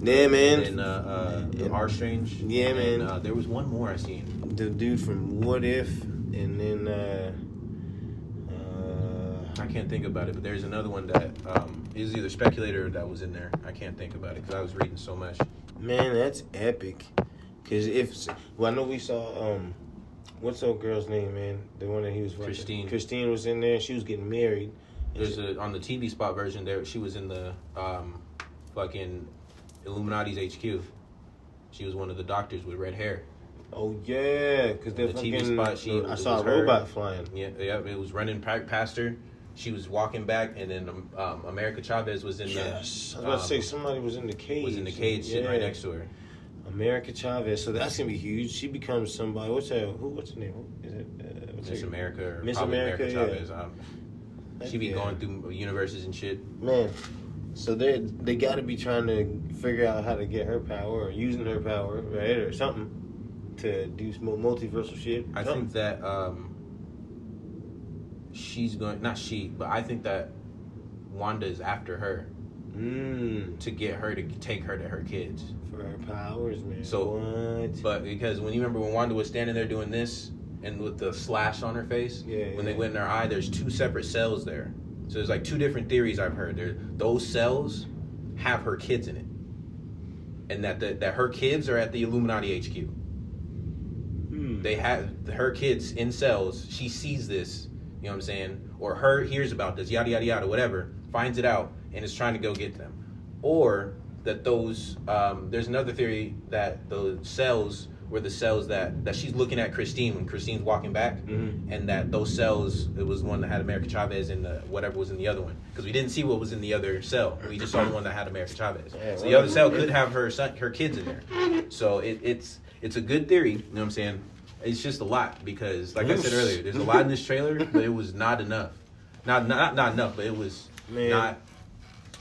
Yeah, man. And the R Strange. Yeah, man. And, there was one more I seen. The dude from What If, and then I can't think about it, but there's another one that is either Speculator or that was in there. I can't think about it because I was reading so much. Man, that's epic. Cause I know we saw what's that girl's name, man? The one that he was watching. Christine. Christine was in there. She was getting married. There's on the TV spot version there. She was in the fucking Illuminati's HQ. She was one of the doctors with red hair. Oh yeah, because the TV spot. I saw a robot flying. Yeah, it was running past her. She was walking back, and then America Chavez was in the. I was about to say somebody was in the cage. Was in the cage, sitting right next to her. America Chavez. So that's gonna be huge. She becomes somebody. What's her name? Is it Miss America or Miss America America Chavez? She be going through universes and shit. Man, so they got to be trying to figure out how to get her power or using her power, right, or something to do some multiversal shit. I think that she's going. Not she, but I think that Wanda is after her to get her to take her to her kids. For her powers, man. So, what? But because when you remember when Wanda was standing there doing this and with the slash on her face, when they went in her eye, there's two separate cells there. So there's like two different theories I've heard. Those cells have her kids in it, and that her kids are at the Illuminati HQ. They have her kids in cells. She sees this, you know what I'm saying, or her hears about this, yada yada yada, whatever, finds it out, and is trying to go get them, or that those there's another theory that the cells were the cells that she's looking at Christine when Christine's walking back, and that those cells, it was one that had America Chavez and whatever was in the other one, because we didn't see what was in the other cell. We just saw the one that had America Chavez. So the other cell could have her kids in there. So it's a good theory. You know what I'm saying? It's just a lot because, like I said earlier, there's a lot in this trailer, but it was not enough. Not enough, but it was not.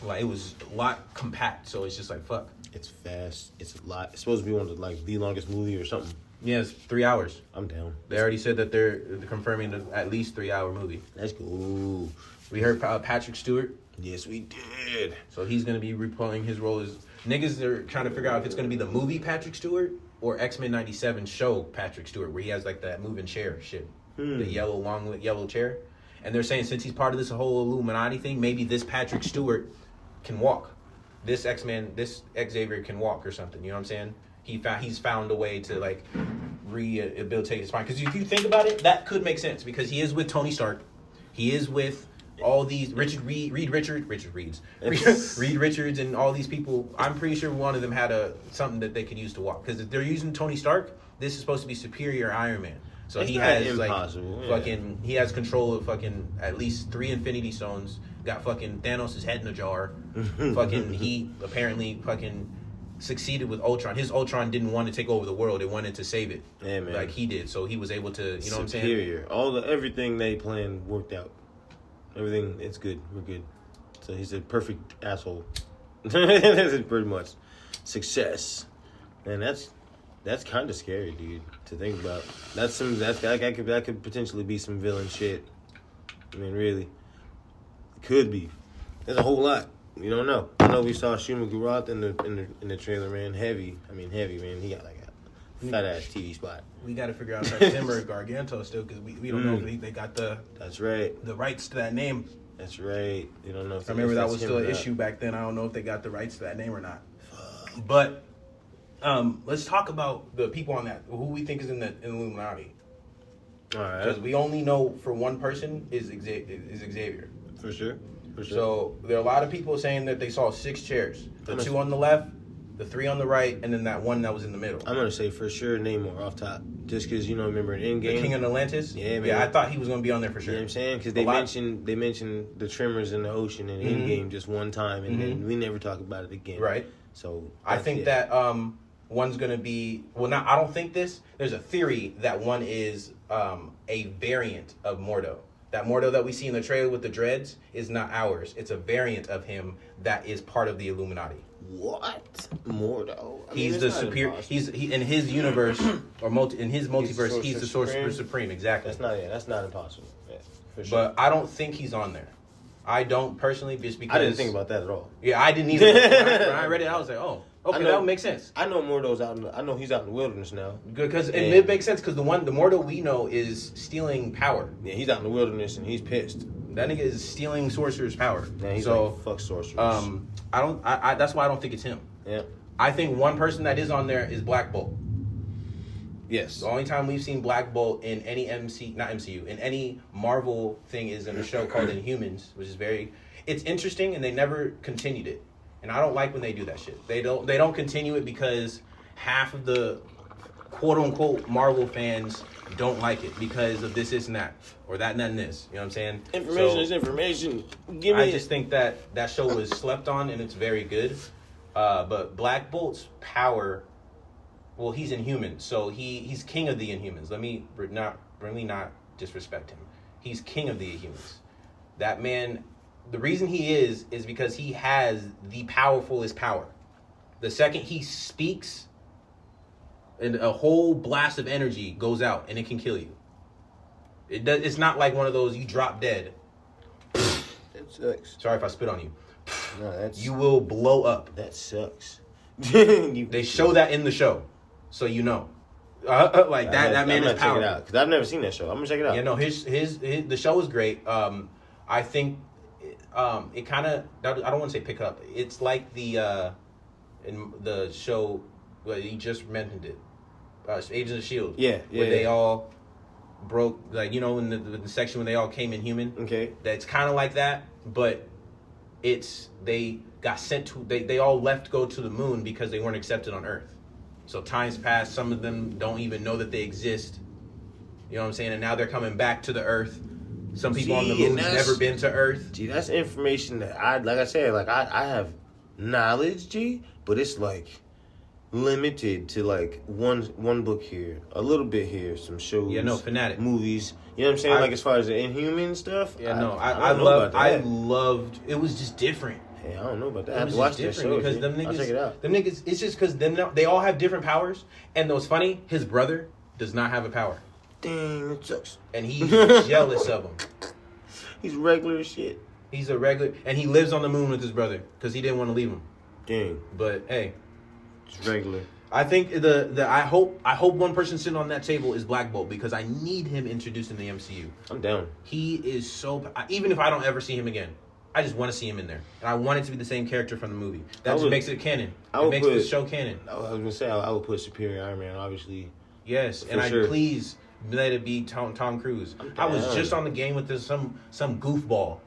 Like, it was a lot compact, so it's just like, fuck. It's fast. It's a lot. It's supposed to be one of the longest movie or something. Yeah, it's 3 hours. I'm down. They already said that they're confirming at least 3 hour movie. Let's go. We heard Patrick Stewart. Yes, we did. So he's going to be replaying his role as... Niggas are trying to figure out if it's going to be the movie Patrick Stewart or X-Men 97 show Patrick Stewart, where he has like that moving chair shit. The long yellow chair. And they're saying since he's part of this whole Illuminati thing, maybe this Patrick Stewart can walk. This X-Men, this Xavier can walk or something. You know what I'm saying? He's found a way to like rehabilitate his spine. Because if you think about it, that could make sense because he is with Tony Stark. He is with all these Reed Richards and all these people. I'm pretty sure one of them had something that they could use to walk. Because if they're using Tony Stark, this is supposed to be superior Iron Man. So he has fucking he has control of fucking at least 3 Infinity Stones. Got fucking Thanos' head in a jar. Fucking he apparently fucking succeeded with Ultron. His Ultron didn't want to take over the world; it wanted to save it. Yeah, man. Like he did. So he was able to, you know what I'm saying? Superior. Everything they planned worked out. Everything, it's good. We're good. So he's a perfect asshole. That's pretty much success. And that's kind of scary, dude, to think about. That could potentially be some villain shit. I mean, really. It could be. There's a whole lot. You don't know. I know we saw Shuma Gurath in the trailer, man. Heavy, man. He got like a fat ass TV spot. We got to figure out if Zimmer or Garganto still, because we don't know if they got the rights to that name. That's right. You don't know. If I remember that was still an issue back then. I don't know if they got the rights to that name or not. But let's talk about the people on that. Who we think is in the Illuminati. All right. Because we only know for one person is Xavier. For sure. So there are a lot of people saying that they saw 6 chairs. The 2 on the left, the 3 on the right, and then that one that was in the middle. I'm going to say for sure Namor off top. Just because, remember in Endgame. The King of Atlantis? Yeah, man. Yeah, I thought he was going to be on there for sure. You know what I'm saying? Because they mentioned the tremors in the ocean in Endgame just one time, and then we never talk about it again. Right. So I think that one's going to be... Well, I don't think this. There's a theory that one is a variant of Mordo. That Mordo that we see in the trailer with the dreads is not ours. It's a variant of him that is part of the Illuminati. What? Mordo? He's the superior. He in his universe or in his multiverse. He's the Sorcerer Supreme. Exactly. That's not impossible. Yeah, for sure. But I don't think he's on there. I don't personally, just because I didn't think about that at all. Yeah, I didn't either. When I read it, I was like, oh, okay, that would make sense. I know Mordo's I know he's out in the wilderness now. Good, because it makes sense because the Mordo we know is stealing power. Yeah, he's out in the wilderness and he's pissed. That nigga is stealing sorcerer's power. Yeah, he's like, fuck sorcerers. That's why I don't think it's him. Yeah. I think one person that is on there is Black Bolt. Yes. The only time we've seen Black Bolt in any in any Marvel thing is in a show called Inhumans, which is it's interesting, and they never continued it. And I don't like when they do that shit. They don't continue it because half of the quote unquote Marvel fans don't like it because of this and that, or that and this. You know what I'm saying? Information is information. I just think that show was slept on, and it's very good. But Black Bolt's power. Well, he's Inhuman, so he's king of the Inhumans. Let me not disrespect him. He's king of the Inhumans. That man, the reason he is because he has the powerfulest power. The second he speaks, and a whole blast of energy goes out, and it can kill you. It's not like one of those you drop dead. That sucks. Sorry if I spit on you. No, you will blow up. That sucks. They show that in the show. So you know, that man is powerful. Check it out because I've never seen that show. I'm gonna check it out. Yeah, no, his the show is great. I think it kind of, I don't want to say pick up. It's like the in the show, well, you just mentioned it, Agents of S.H.I.E.L.D. Yeah, where they all broke, like, you know, in the section when they all came Inhuman. Okay, that's kind of like that, but they got sent to they all left go to the moon because they weren't accepted on Earth. So times passed, some of them don't even know that they exist. You know what I'm saying? And now they're coming back to the Earth. Some people on the moon have never been to Earth. Gee, that's information that I have knowledge, G, but it's like limited to like one book here, a little bit here, some shows. Yeah, no, fanatic. Movies. You know what I'm saying? Like as far as the Inhuman stuff. Yeah, I loved it was just different. Yeah, I don't know about that. I have to watch that show because them niggas, I'll check it out. Them niggas, it's just because they all have different powers. And what's funny, his brother does not have a power. Dang, that sucks. And he's jealous of him. He's regular as shit. He's a regular, and he lives on the moon with his brother because he didn't want to leave him. Dang. But hey, it's regular. I think I hope one person sitting on that table is Black Bolt because I need him introduced in the MCU. I'm down. He is so, even if I don't ever see him again, I just want to see him in there. And I want it to be the same character from the movie. That just makes it canon. It makes the show canon. I was going to say, I would put Superior Iron Man, obviously. Yes, and please let it be Tom Cruise. I was just on the game with this some goofball.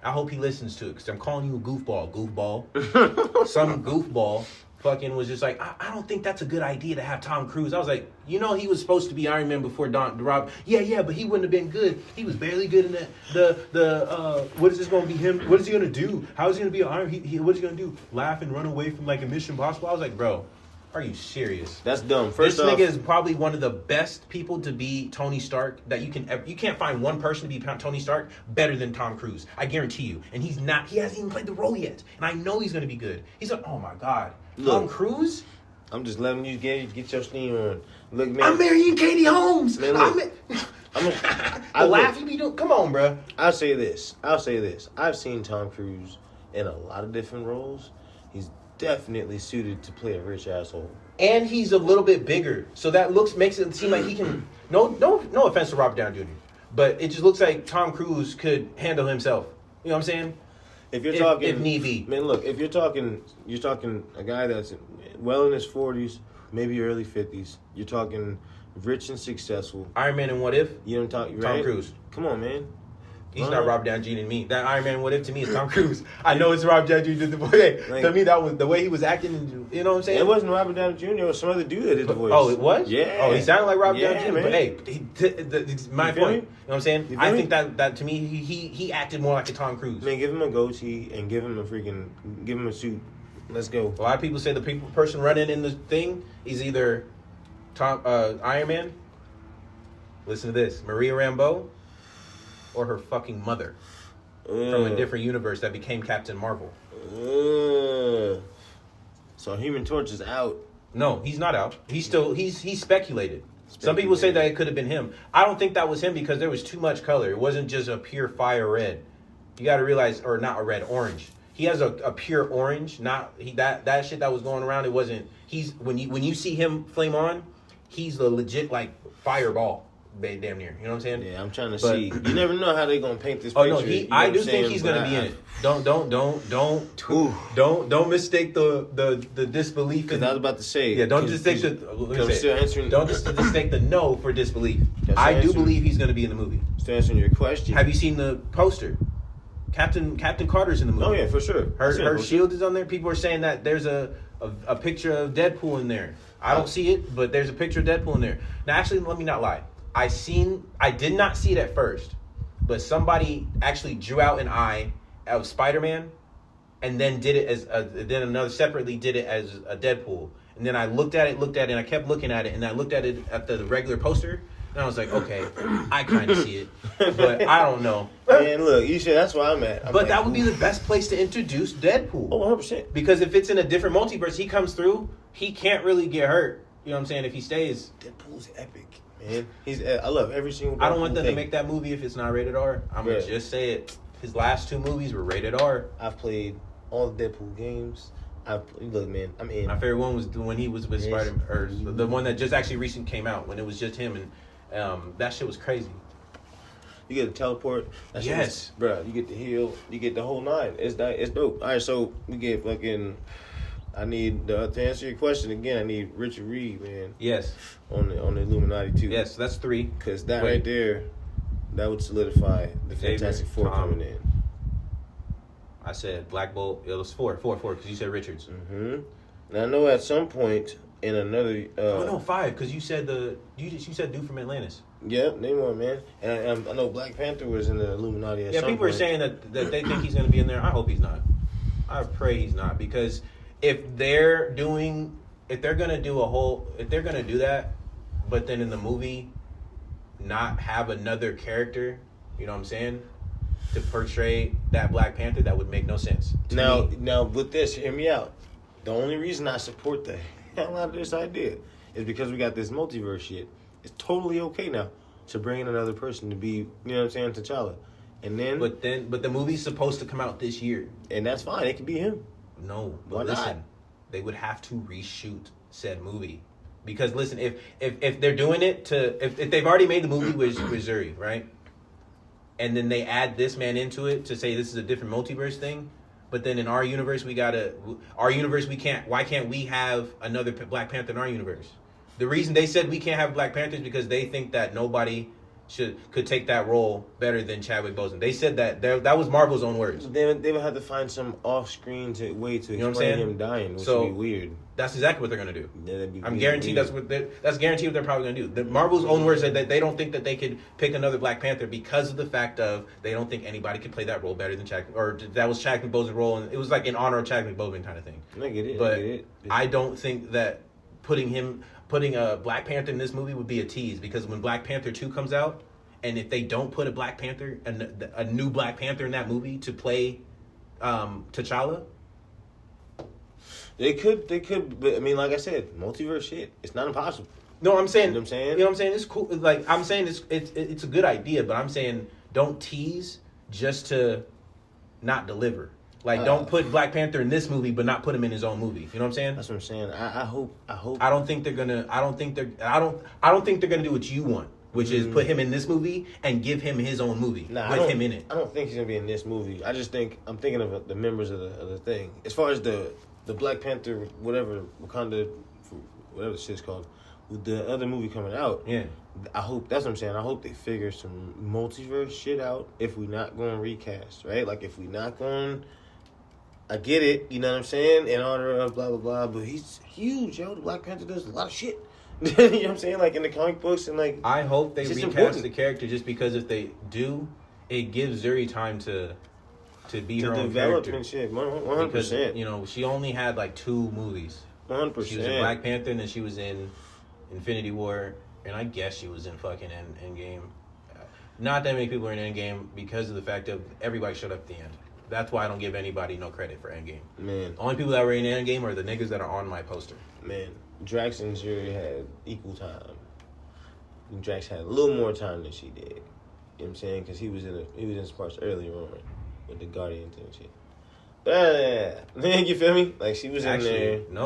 I hope he listens to it because I'm calling you a goofball. Some goofball fucking was just like, I don't think that's a good idea to have Tom Cruise. I was like, you know, he was supposed to be Iron Man before Rob. Yeah, but he wouldn't have been good. He was barely good in that. What is this going to be him? What is he going to do? How is he going to be an Iron Man? What is he going to do? Laugh and run away from like a Mission Impossible? I was like, bro, are you serious? That's dumb. This nigga is probably one of the best people to be Tony Stark that you can't find one person to be Tony Stark better than Tom Cruise. I guarantee you. And he hasn't even played the role yet. And I know he's going to be good. He's like, oh my God. Tom Cruise? I'm just letting you get your steam on. Look, man. I'm marrying Katie Holmes. Man, look, I laugh you be doing. Come on, bro. I'll say this. I've seen Tom Cruise in a lot of different roles. He's definitely suited to play a rich asshole. And he's a little bit bigger. So that makes it seem like he can. No offense to Robert Downey Jr., but it just looks like Tom Cruise could handle himself. You know what I'm saying? If you're talking, if need be, man, look. If you're talking a guy that's well in his 40s, maybe early 50s. You're talking rich and successful. Iron Man and What If? You don't talk. Right? Tom Cruise. Come on, man. He's not Robert Downey Jr. to me. That Iron Man What If to me is Tom Cruise. I know it's Robert Downey Jr. did the voice. To me, that was the way he was acting. You know what I'm saying? It wasn't Robert Downey Jr. It was some other dude that did the voice. Oh, it was? Yeah. Oh, he sounded like Robert Downey Jr. Man. But hey, my point. You know what I'm saying? I think that to me, he acted more like a Tom Cruise. Man, give him a goatee and give him a suit. Let's go. A lot of people say the person running in the thing is either Iron Man. Listen to this: Maria Rambeau, or her fucking mother from a different universe that became Captain Marvel. So Human Torch is out. No, he's not out. He's speculated. Some people say that it could have been him. I don't think that was him because there was too much color. It wasn't just a pure fire red. You got to realize, or not a red, orange. He has a pure orange. That shit that was going around. It wasn't. He's when you see him flame on, he's the legit like fireball. Damn near, you know what I'm saying? Yeah, I'm trying to see. You never know how they gonna paint this picture. Oh no, I do think he's gonna be in it. Don't mistake the disbelief. Because I was about to say. Yeah, don't mistake don't just mistake the no for disbelief. I do believe he's gonna be in the movie. Still answering your question. Have you seen the poster? Captain Carter's in the movie. Oh yeah, for sure. Her shield is on there. People are saying that there's a picture of Deadpool in there. I don't see it, but there's a picture of Deadpool in there. Now, actually, let me not lie. I did not see it at first, but somebody actually drew out an eye of Spider-Man, and then did it then another separately did it as a Deadpool. And then I looked at it, and I kept looking at it, and I looked at it at the regular poster, and I was like, okay, I kind of see it, but I don't know. Man, look, you said that's where I'm at. But that would be the best place to introduce Deadpool. Oh, 100%. Because if it's in a different multiverse, he comes through, he can't really get hurt. You know what I'm saying? If he stays. Deadpool's epic. Man, I love every single. I don't want them to make that movie if it's not rated R. I'm gonna just say it. His last 2 movies were rated R. I've played all the Deadpool games. Look, man, I'm in. My favorite one was when he was with Spider-Man, or the one that just actually recently came out when it was just him, and that shit was crazy. You get to teleport. Yes, bro. You get to heal. You get the whole 9. It's dope. All right, so we get fucking. I need to answer your question again. I need Richard Reed, man. Yes. On the Illuminati too. Yes, that's 3. Because that right there, that would solidify the Fantastic Four coming in. I said Black Bolt. It was 4 because you said Richards. Mm-hmm. Now I know at some point in another. No, 5 because you said you said dude from Atlantis. Yep, name one, man. And I know Black Panther was in the Illuminati. At some people point. are saying that they think he's going to be in there. I hope he's not. I pray he's not, because if they're gonna do that, but then in the movie not have another character, you know what I'm saying, to portray that Black Panther, that would make no sense. Now with this, hear me out. The only reason I support the hell out of this idea is because we got this multiverse shit. It's totally okay now to bring in another person to be, you know what I'm saying, T'Challa. And then but the movie's supposed to come out this year. And that's fine. It can be him. No, why listen, not? They would have to reshoot said movie, because listen, if they're doing it if they've already made the movie with Zuri, right, and then they add this man into it to say this is a different multiverse thing, but then in our universe why can't we have another Black Panther in our universe? The reason they said we can't have Black Panther is because they think that nobody could take that role better than Chadwick Boseman. They said that was Marvel's own words. They would have to find some off-screen way to explain him dying, which would be weird. That's exactly what they're gonna do. Yeah, I'm guaranteed that's guaranteed what they're probably gonna do. The Marvel's own words said that they don't think that they could pick another Black Panther because of the fact of they don't think anybody could play that role better than Chadwick, or that was Chadwick Boseman's role, and it was like in honor of Chadwick Boseman kind of thing. I get it. But I don't think that putting a Black Panther in this movie would be a tease, because when Black Panther 2 comes out, and if they don't put a Black Panther, a new Black Panther in that movie to play T'Challa, they could. But I mean, like I said, multiverse shit. It's not impossible. No, I'm saying. You know what I'm saying? You know what I'm saying? It's cool. Like I'm saying, it's a good idea, but I'm saying don't tease just to not deliver. Like, don't put Black Panther in this movie, but not put him in his own movie. You know what I'm saying? That's what I'm saying. I hope. I don't think they're gonna. I don't think they're gonna do what you want, which is put him in this movie and give him his own movie with him in it. I don't think he's gonna be in this movie. I'm thinking of the members of the thing. As far as the Black Panther, whatever Wakanda, whatever the shit's called, with the other movie coming out. Yeah. I hope that's what I'm saying. I hope they figure some multiverse shit out. If we're not going to recast, right? Like if we're not going. I get it, you know what I'm saying, in honor of blah, blah, blah, but he's huge, yo. The Black Panther does a lot of shit. You know what I'm saying? Like, in the comic books and, like... I hope they recast the character, just because if they do, it gives Zuri time to be her own character. And shit, 100%. Because, you know, she only had, like, 2 movies. 100%. She was in Black Panther, and then she was in Infinity War, and I guess she was in fucking Endgame. Not that many people were in Endgame because of the fact that everybody showed up at the end. That's why I don't give anybody no credit for Endgame. Man. The only people that were in Endgame are the niggas that are on my poster. Man, Drax and Zuri had equal time. And Drax had a little more time than she did. You know what I'm saying? Because he was in some parts earlier on. with the Guardians and shit. But you feel me? Like she was in there. No.